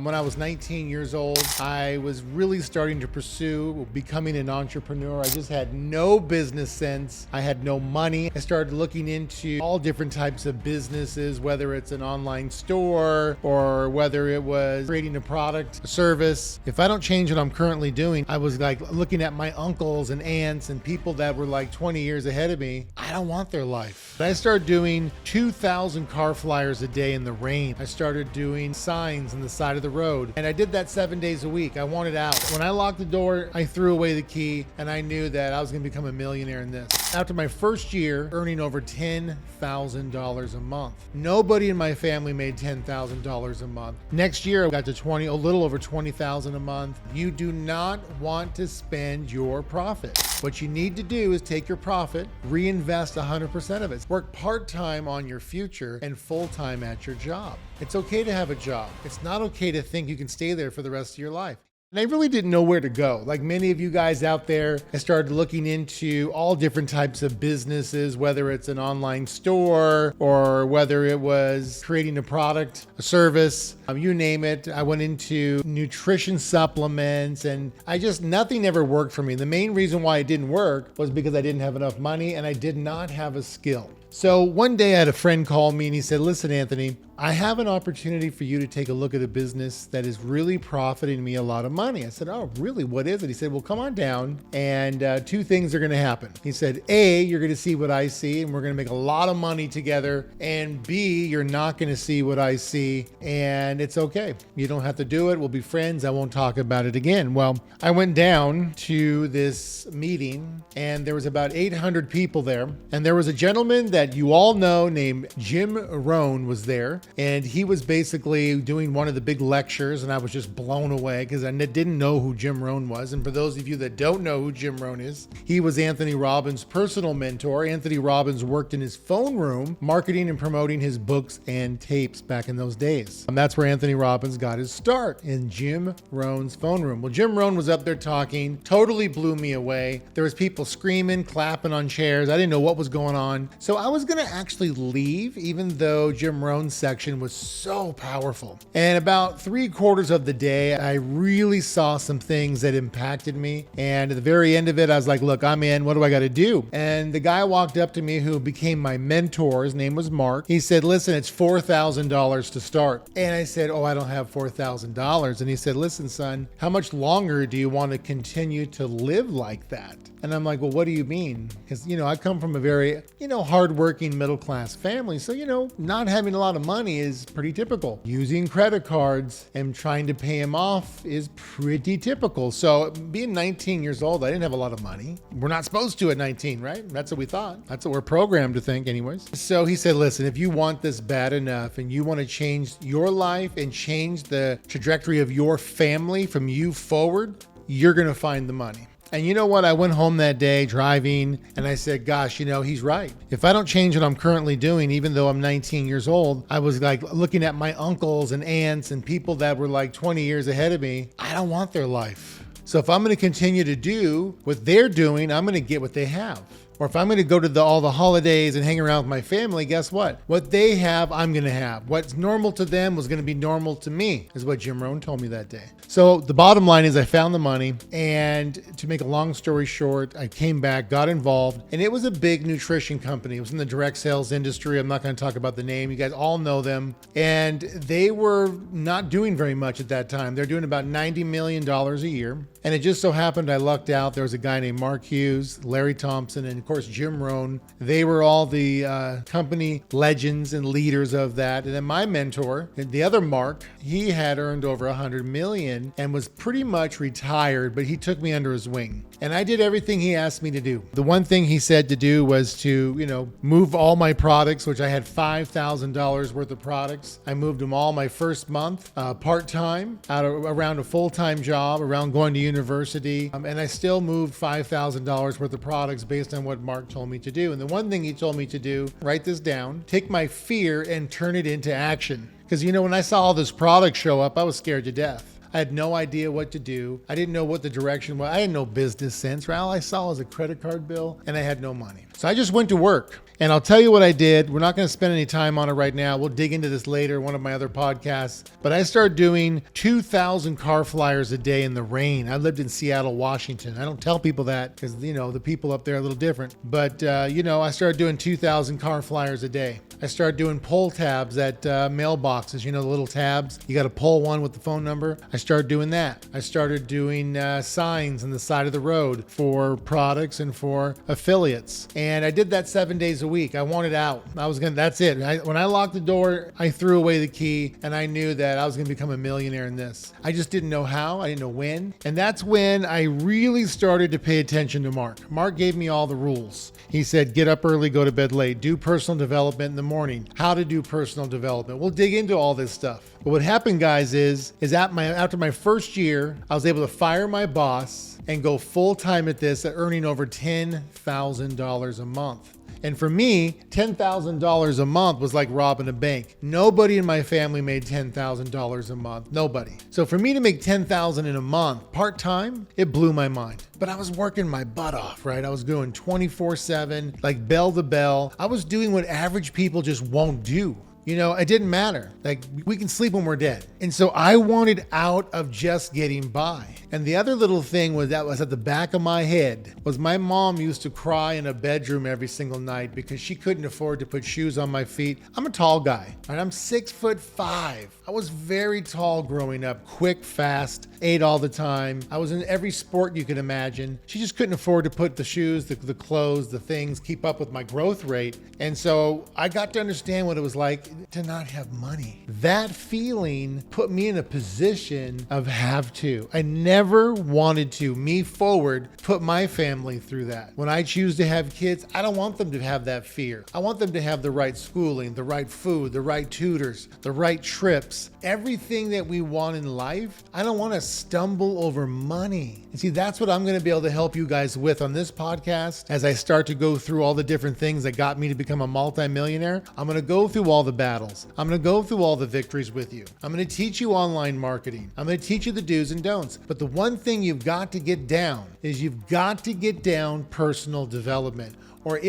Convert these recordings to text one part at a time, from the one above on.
When I was 19 years old, I was really starting to pursue becoming an entrepreneur. I just had no business sense. I had no money. I started looking into all different types of businesses, whether it's an online store or whether it was creating a product, a service. If I don't change what I'm currently doing, I was like looking at my uncles and aunts and people that were like 20 years ahead of me. I don't want their life. But I started doing 2,000 car flyers a day in the rain. I started doing signs on the side of the road. And I did that 7 days a week. I wanted out. When I locked the door, I threw away the key and I knew that I was going to become a millionaire in this. After my first year, earning over $10,000 a month. Nobody in my family made $10,000 a month. Next year, I got to a little over $20,000 a month. You do not want to spend your profit. What you need to do is take your profit, reinvest 100% of it. Work part-time on your future and full-time at your job. It's okay to have a job. It's not okay to think you can stay there for the rest of your life. And I really didn't know where to go. Like many of you guys out there, I started looking into all different types of businesses, whether it's an online store or whether it was creating a product, a service, you name it. I went into nutrition supplements and nothing ever worked for me. The main reason why it didn't work was because I didn't have enough money and I did not have a skill. So one day I had a friend call me and he said, listen, Anthony, I have an opportunity for you to take a look at a business that is really profiting me a lot of money. I said, oh, really? What is it? He said, well, come on down and two things are going to happen. He said, A, you're going to see what I see and we're going to make a lot of money together. And B, you're not going to see what I see and it's okay. You don't have to do it. We'll be friends. I won't talk about it again. Well, I went down to this meeting and there was about 800 people there. And there was a gentleman that you all know named Jim Rohn was there. And he was basically doing one of the big lectures and I was just blown away because I didn't know who Jim Rohn was. And for those of you that don't know who Jim Rohn is, he was Anthony Robbins' personal mentor. Anthony Robbins worked in his phone room, marketing and promoting his books and tapes back in those days. And that's where Anthony Robbins got his start, in Jim Rohn's phone room. Well, Jim Rohn was up there talking, totally blew me away. There was people screaming, clapping on chairs. I didn't know what was going on. So I was going to actually leave, even though Jim Rohn's section was so powerful. And about 3/4 of the day, I really saw some things that impacted me. And at the very end of it, I was like, look, I'm in. What do I got to do? And the guy walked up to me who became my mentor. His name was Mark. He said, listen, it's $4,000 to start. And I said, oh, I don't have $4,000. And he said, listen, son, how much longer do you want to continue to live like that? And I'm like, well, what do you mean? Because, I come from a very, hardworking middle-class family. So, not having a lot of money is pretty typical. Using credit cards and trying to pay them off is pretty typical. So being 19 years old, I didn't have a lot of money. We're not supposed to at 19, right? That's what we thought. That's what we're programmed to think anyways. So he said, listen, if you want this bad enough and you want to change your life and change the trajectory of your family from you forward, you're going to find the money. And you know what? I went home that day driving and I said, gosh, he's right. If I don't change what I'm currently doing, even though I'm 19 years old, I was like looking at my uncles and aunts and people that were like 20 years ahead of me. I don't want their life. So if I'm going to continue to do what they're doing, I'm going to get what they have. Or if I'm going to go to all the holidays and hang around with my family, guess what? What they have, I'm going to have. What's normal to them was going to be normal to me, is what Jim Rohn told me that day. So the bottom line is I found the money, and to make a long story short, I came back, got involved, and it was a big nutrition company. It was in the direct sales industry. I'm not going to talk about the name. You guys all know them. And they were not doing very much at that time. They're doing about $90 million a year. And it just so happened I lucked out. There was a guy named Mark Hughes, Larry Thompson, and of course, Jim Rohn. They were all the company legends and leaders of that. And then my mentor, the other Mark, he had earned over 100 million and was pretty much retired, but he took me under his wing. And I did everything he asked me to do. The one thing he said to do was to, move all my products, which I had $5,000 worth of products. I moved them all my first month, part-time, around a full-time job, around going to university. And I still moved $5,000 worth of products based on what Mark told me to do. And the one thing he told me to do, write this down, take my fear and turn it into action. Because, when I saw all this product show up, I was scared to death. I had no idea what to do. I didn't know what the direction was. I had no business sense. All I saw was a credit card bill and I had no money. So I just went to work. And I'll tell you what I did. We're not going to spend any time on it right now. We'll dig into this later in one of my other podcasts. But I started doing 2,000 car flyers a day in the rain. I lived in Seattle, Washington. I don't tell people that because, the people up there are a little different. But, I started doing 2,000 car flyers a day. I started doing pull tabs at mailboxes, the little tabs. You got to pull one with the phone number. I started doing that. I started doing signs on the side of the road for products and for affiliates. And I did that 7 days a week. I wanted out. That's it. When I locked the door, I threw away the key and I knew that I was going to become a millionaire in this. I just didn't know how. I didn't know when. And that's when I really started to pay attention to Mark. Mark gave me all the rules. He said, get up early, go to bed late, do personal development in the morning, how to do personal development. We'll dig into all this stuff. But what happened, guys, is after my first year, I was able to fire my boss and go full time at this, at earning over $10,000 a month. And for me, $10,000 a month was like robbing a bank. Nobody in my family made $10,000 a month. Nobody. So for me to make $10,000 in a month part-time, it blew my mind. But I was working my butt off, right? I was doing 24/7, like bell to bell. I was doing what average people just won't do. It didn't matter. Like, we can sleep when we're dead. And so I wanted out of just getting by. And the other little thing that was at the back of my head was my mom used to cry in a bedroom every single night because she couldn't afford to put shoes on my feet. I'm a tall guy, right? I'm 6'5". I was very tall growing up, quick, fast, ate all the time. I was in every sport you could imagine. She just couldn't afford to put the shoes, the clothes, the things, keep up with my growth rate. And so I got to understand what it was like to not have money. That feeling put me in a position of have to. I never wanted to, me forward, put my family through that. When I choose to have kids, I don't want them to have that fear. I want them to have the right schooling, the right food, the right tutors, the right trips, everything that we want in life. I don't want to stumble over money. And see, that's what I'm going to be able to help you guys with on this podcast as I start to go through all the different things that got me to become a multimillionaire. I'm going to go through all the battles. I'm going to go through all the victories with you. I'm going to teach you online marketing. I'm going to teach you the do's and don'ts. But the one thing you've got to get down is you've got to get down personal development, or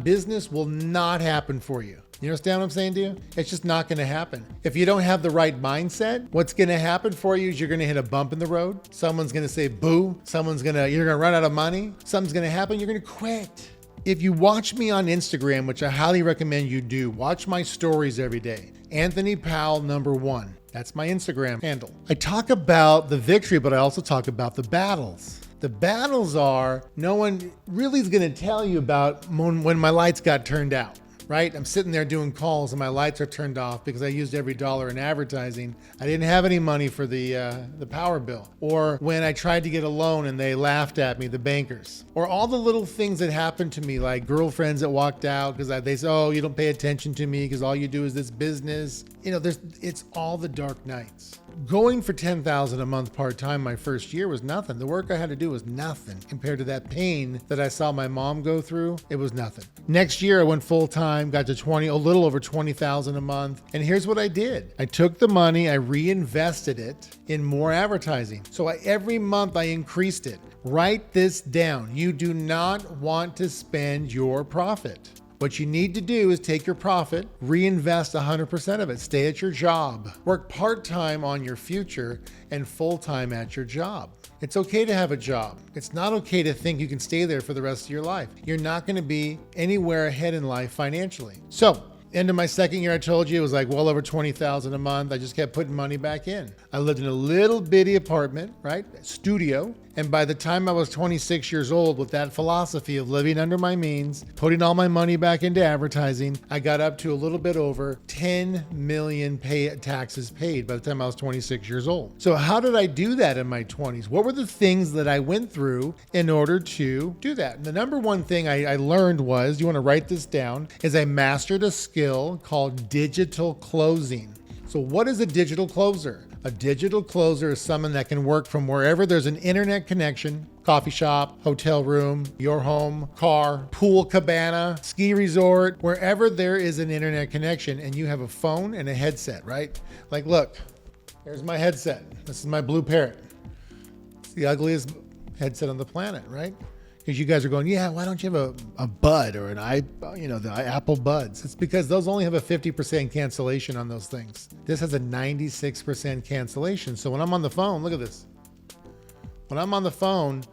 business will not happen for you. You understand what I'm saying to you? It's just not going to happen. If you don't have the right mindset, what's going to happen for you is you're going to hit a bump in the road. Someone's going to say boo. You're going to run out of money. Something's going to happen. You're going to quit. If you watch me on Instagram, which I highly recommend you do, watch my stories every day. Anthony Powell, #1. That's my Instagram handle. I talk about the victory, but I also talk about the battles. The battles are, no one really is going to tell you about when my lights got turned out. Right? I'm sitting there doing calls and my lights are turned off because I used every dollar in advertising. I didn't have any money for the power bill. Or when I tried to get a loan and they laughed at me, the bankers. Or all the little things that happened to me, like girlfriends that walked out because they say, oh, you don't pay attention to me because all you do is this business. It's all the dark nights. Going for $10,000 a month part-time my first year was nothing. The work I had to do was nothing compared to that pain that I saw my mom go through. It was nothing. Next year I went full-time, got to a little over $20,000 a month. And here's what I did. I took the money, I reinvested it in more advertising. So every month I increased it. Write this down. You do not want to spend your profit. What you need to do is take your profit, reinvest 100% of it, stay at your job, work part-time on your future and full-time at your job. It's okay to have a job. It's not okay to think you can stay there for the rest of your life. You're not going to be anywhere ahead in life financially. So, end of my second year, I told you, it was like well over $20,000 a month. I just kept putting money back in. I lived in a little bitty apartment, right? Studio. And by the time I was 26 years old, with that philosophy of living under my means, putting all my money back into advertising, I got up to a little bit over 10 million taxes paid by the time I was 26 years old. So how did I do that in my 20s? What were the things that I went through in order to do that? And the number one thing I learned was, you want to write this down, is I mastered a skill called digital closing. So what is a digital closer? A digital closer is someone that can work from wherever there's an internet connection, coffee shop, hotel room, your home, car, pool cabana, ski resort, wherever there is an internet connection and you have a phone and a headset, right? Like, look, here's my headset. This is my Blue Parrot. It's the ugliest headset on the planet, right? Because you guys are going, yeah, why don't you have a bud or the Apple Buds? It's because those only have a 50% cancellation on those things. This has a 96% cancellation. So when I'm on the phone, look at this. When I'm on the phone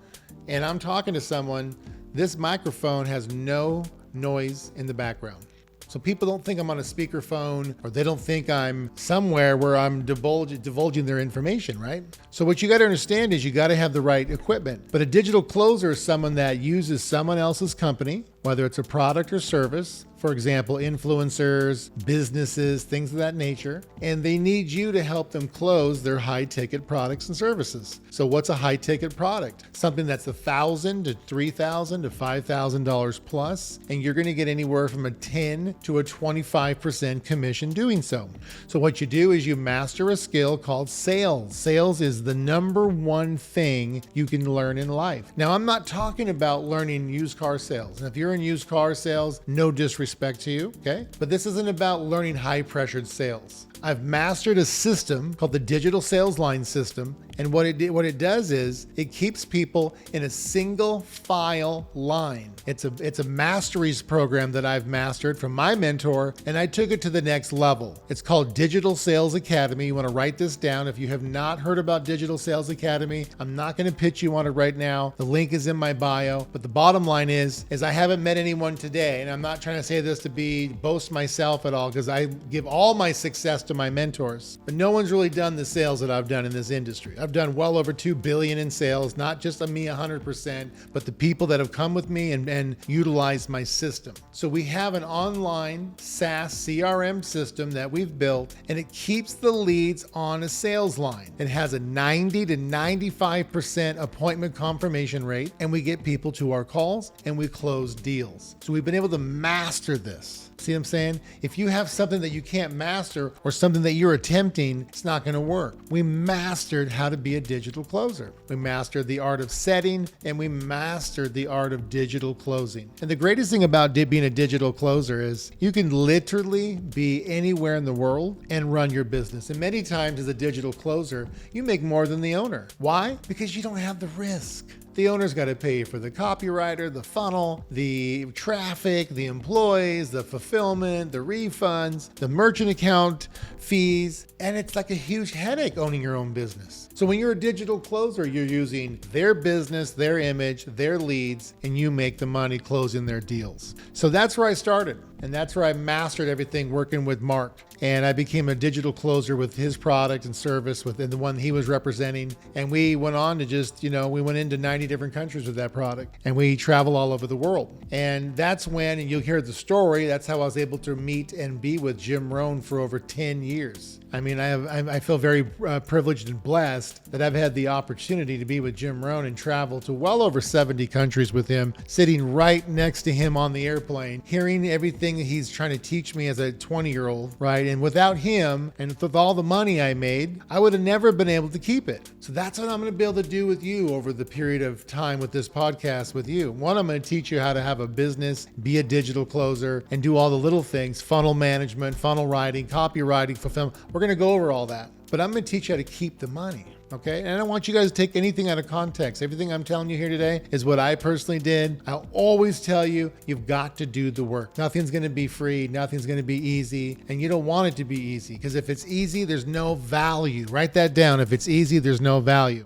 and I'm talking to someone, this microphone has no noise in the background. So people don't think I'm on a speakerphone, or they don't think I'm somewhere where I'm divulging their information, right? So what you got to understand is you got to have the right equipment. But a digital closer is someone that uses someone else's company, whether it's a product or service, for example, influencers, businesses, things of that nature, and they need you to help them close their high-ticket products and services. So what's a high-ticket product? Something that's $1,000 to $3,000 to $5,000 plus, and you're going to get anywhere from a 10 to a 25% commission doing so. So what you do is you master a skill called sales. Sales is the number one thing you can learn in life. Now, I'm not talking about learning used car sales. And if you're in used car sales, no disrespect to you, okay? But this isn't about learning high-pressured sales. I've mastered a system called the digital sales line system. And what it does is it keeps people in a single file line. It's a masteries program that I've mastered from my mentor, and I took it to the next level. It's called Digital Sales Academy. You want to write this down. If you have not heard about Digital Sales Academy, I'm not going to pitch you on it right now. The link is in my bio. But the bottom line is I haven't met anyone today, and I'm not trying to say this to boast myself at all, because I give all my success to my mentors. But no one's really done the sales that I've done in this industry. I've done well over $2 billion in sales, not just me 100%, but the people that have come with me and utilized my system. So we have an online SaaS CRM system that we've built, and it keeps the leads on a sales line. It has a 90 to 95% appointment confirmation rate, and we get people to our calls and we close deals. So we've been able to master this. See what I'm saying? If you have something that you can't master or something that you're attempting, it's not going to work. We mastered how to be a digital closer. We mastered the art of setting, and we mastered the art of digital closing. And the greatest thing about being a digital closer is you can literally be anywhere in the world and run your business. And many times as a digital closer, you make more than the owner. Why? Because you don't have the risk. The owner's got to pay for the copywriter, the funnel, the traffic, the employees, the fulfillment, the refunds, the merchant account fees, and it's like a huge headache owning your own business. So when you're a digital closer, you're using their business, their image, their leads, and you make the money closing their deals. So that's where I started. And that's where I mastered everything working with Mark. And I became a digital closer with his product and service within the one he was representing. And we went on to we went into 90 different countries with that product. And we travel all over the world. And that's when, and you'll hear the story, that's how I was able to meet and be with Jim Rohn for over 10 years. I mean, I feel very privileged and blessed that I've had the opportunity to be with Jim Rohn and travel to well over 70 countries with him, sitting right next to him on the airplane, hearing everything he's trying to teach me as a 20-year-old, right? And without him and with all the money I made, I would have never been able to keep it. So that's what I'm going to be able to do with you over the period of time with this podcast with you. One, I'm going to teach you how to have a business, be a digital closer, and do all the little things, funnel management, funnel writing, copywriting, fulfillment. We're going to go over all that, but I'm going to teach you how to keep the money. Okay. And I don't want you guys to take anything out of context. Everything I'm telling you here today is what I personally did. I'll always tell you, you've got to do the work. Nothing's going to be free. Nothing's going to be easy. And you don't want it to be easy, because if it's easy, there's no value. Write that down. If it's easy, there's no value.